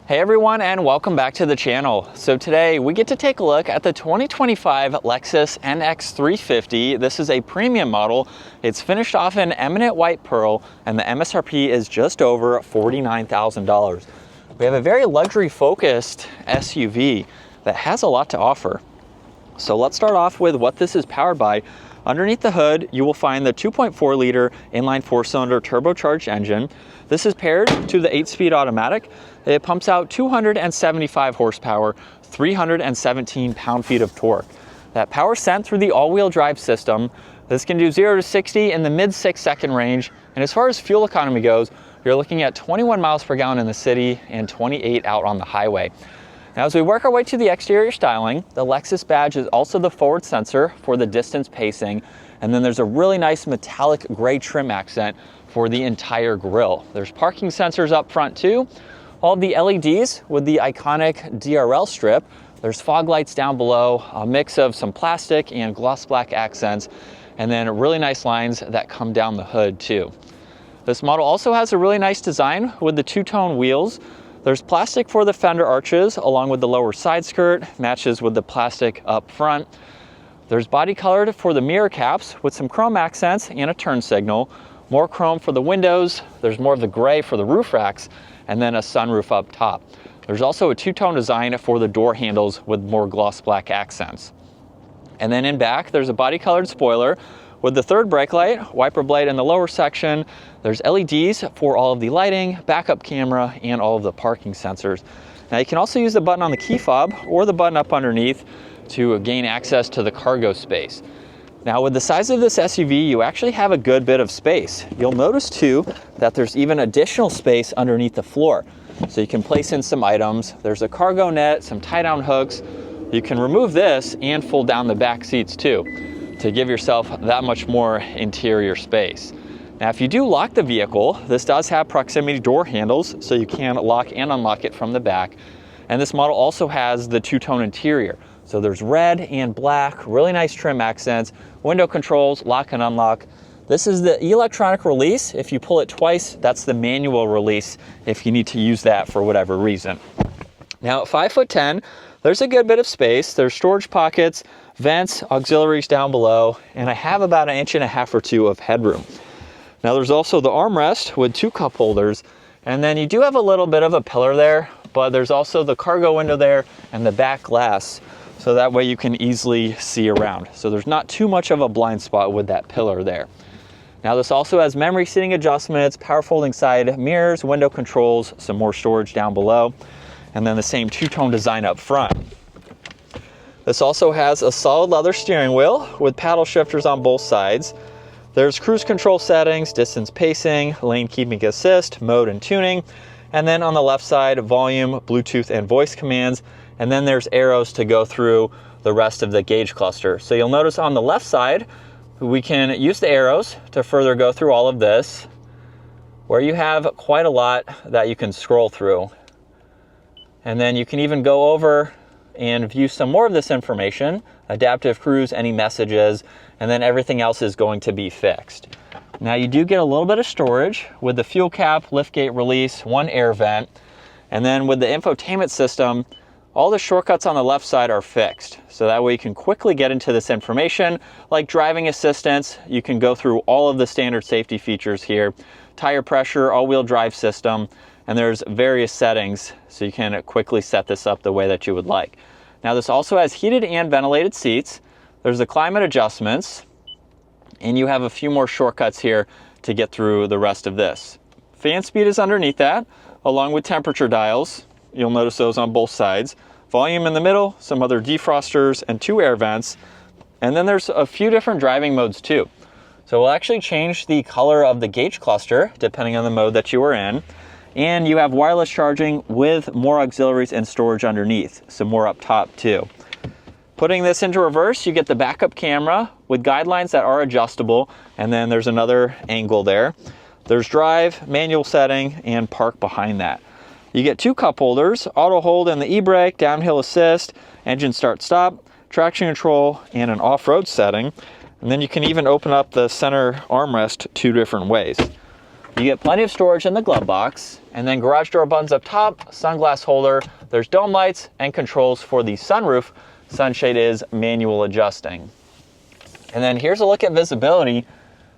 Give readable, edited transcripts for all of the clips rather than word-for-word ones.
Hey everyone, and welcome back to the channel. So today we get to take a look at the 2025 Lexus NX350. This is a premium model. It's finished off in eminent white pearl and the MSRP is just over $49,000. We have a very luxury focused SUV that has a lot to offer. So let's start off with what this is powered by. Underneath the hood, you will find the 2.4 liter inline 4-cylinder turbocharged engine. This is paired to the 8-speed automatic. It pumps out 275 horsepower, 317 pound-feet of torque. That power sent through the all-wheel drive system. This can do 0 to 60 in the mid 6-second range. And as far as fuel economy goes, you're looking at 21 miles per gallon in the city and 28 out on the highway. Now, as we work our way to the exterior styling, the Lexus badge is also the forward sensor for the distance pacing. And then there's a really nice metallic gray trim accent for the entire grille. There's parking sensors up front too. All of the LEDs with the iconic DRL strip. There's fog lights down below, a mix of some plastic and gloss black accents, and then really nice lines that come down the hood too. This model also has a really nice design with the two-tone wheels. There's plastic for the fender arches along with the lower side skirt, matches with the plastic up front. There's body colored for the mirror caps with some chrome accents and a turn signal. More chrome for the windows. There's more of the gray for the roof racks, and then a sunroof up top. There's also a two-tone design for the door handles with more gloss black accents. And then in back, there's a body colored spoiler with the third brake light, wiper blade in the lower section. There's LEDs for all of the lighting, backup camera, and all of the parking sensors. Now you can also use the button on the key fob or the button up underneath to gain access to the cargo space. Now with the size of this SUV, you actually have a good bit of space. You'll notice too that there's even additional space underneath the floor. So you can place in some items. There's a cargo net, some tie-down hooks. You can remove this and fold down the back seats too to give yourself that much more interior space. Now if you do lock the vehicle, this does have proximity door handles so you can lock and unlock it from the back. And this model also has the two-tone interior. So there's red and black, really nice trim accents, window controls, lock and unlock. This is the electronic release. If you pull it twice, that's the manual release if you need to use that for whatever reason. Now at 5'10", there's a good bit of space. There's storage pockets, vents, auxiliaries down below, and I have about 1.5 inches or 2 of headroom. Now there's also the armrest with 2 cup holders, and then you do have a little bit of a pillar there, but there's also the cargo window there and the back glass. So that way you can easily see around. So there's not too much of a blind spot with that pillar there. Now this also has memory seating adjustments, power folding side mirrors, window controls, some more storage down below, and then the same two-tone design up front. This also has a solid leather steering wheel with paddle shifters on both sides. There's cruise control settings, distance pacing, lane keeping assist, mode and tuning, and then on the left side, volume, Bluetooth, and voice commands. And then there's arrows to go through the rest of the gauge cluster. So you'll notice on the left side, we can use the arrows to further go through all of this, where you have quite a lot that you can scroll through. And then you can even go over and view some more of this information, adaptive cruise, any messages, and then everything else is going to be fixed. Now you do get a little bit of storage with the fuel cap, liftgate release, 1 air vent, and then with the infotainment system, all the shortcuts on the left side are fixed. So that way you can quickly get into this information, like driving assistance. You can go through all of the standard safety features here, tire pressure, all-wheel drive system, and there's various settings so you can quickly set this up the way that you would like. Now this also has heated and ventilated seats. There's the climate adjustments, and you have a few more shortcuts here to get through the rest of this. Fan speed is underneath that, along with temperature dials. You'll notice those on both sides. Volume in the middle, some other defrosters, and 2 air vents. And then there's a few different driving modes too. So we'll actually change the color of the gauge cluster depending on the mode that you are in. And you have wireless charging with more auxiliaries and storage underneath, some more up top too. Putting this into reverse, you get the backup camera with guidelines that are adjustable, and then there's another angle there. There's drive, manual setting, and park behind that. You get 2 cup holders, auto hold and the e-brake, downhill assist, engine start stop, traction control, and an off-road setting. And then you can even open up the center armrest 2 different ways. You get plenty of storage in the glove box, and then garage door buttons up top, sunglass holder, there's dome lights and controls for the sunroof. Sunshade is manual adjusting. And then here's a look at visibility.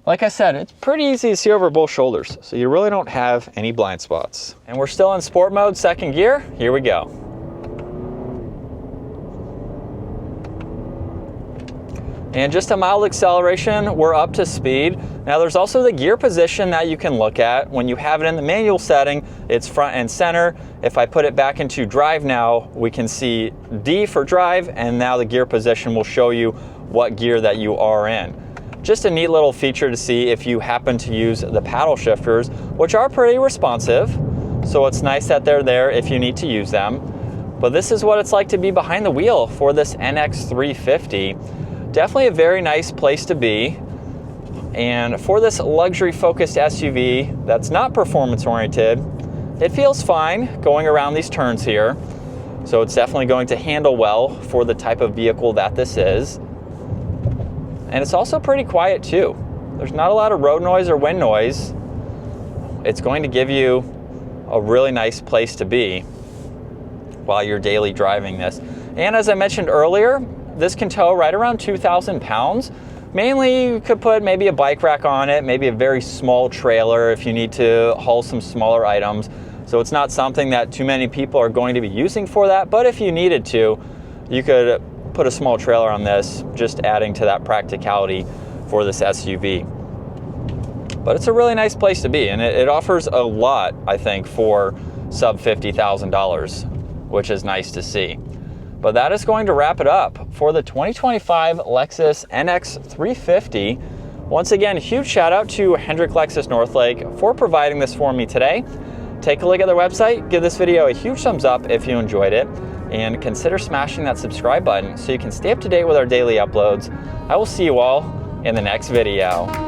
Like I said, it's pretty easy to see over both shoulders, so you really don't have any blind spots. And we're still in sport mode, second gear. Here we go. And just a mild acceleration, we're up to speed. Now there's also the gear position that you can look at. When you have it in the manual setting, it's front and center. If I put it back into drive now, we can see D for drive, and now the gear position will show you what gear that you are in. Just a neat little feature to see if you happen to use the paddle shifters, which are pretty responsive. So it's nice that they're there if you need to use them. But this is what it's like to be behind the wheel for this NX350. Definitely a very nice place to be. And for this luxury focused SUV that's not performance oriented, it feels fine going around these turns here. So it's definitely going to handle well for the type of vehicle that this is. And it's also pretty quiet too. There's not a lot of road noise or wind noise. It's going to give you a really nice place to be while you're daily driving this. And as I mentioned earlier, this can tow right around 2,000 pounds. Mainly you could put maybe a bike rack on it, maybe a very small trailer if you need to haul some smaller items. So it's not something that too many people are going to be using for that, but if you needed to, you could put a small trailer on this, just adding to that practicality for this SUV. But it's a really nice place to be, and it offers a lot, I think, for sub $50,000, which is nice to see. But that is going to wrap it up for the 2025 Lexus NX350. Once again, huge shout out to Hendrick Lexus Northlake for providing this for me today. Take a look at their website, give this video a huge thumbs up if you enjoyed it, and consider smashing that subscribe button so you can stay up to date with our daily uploads. I will see you all in the next video.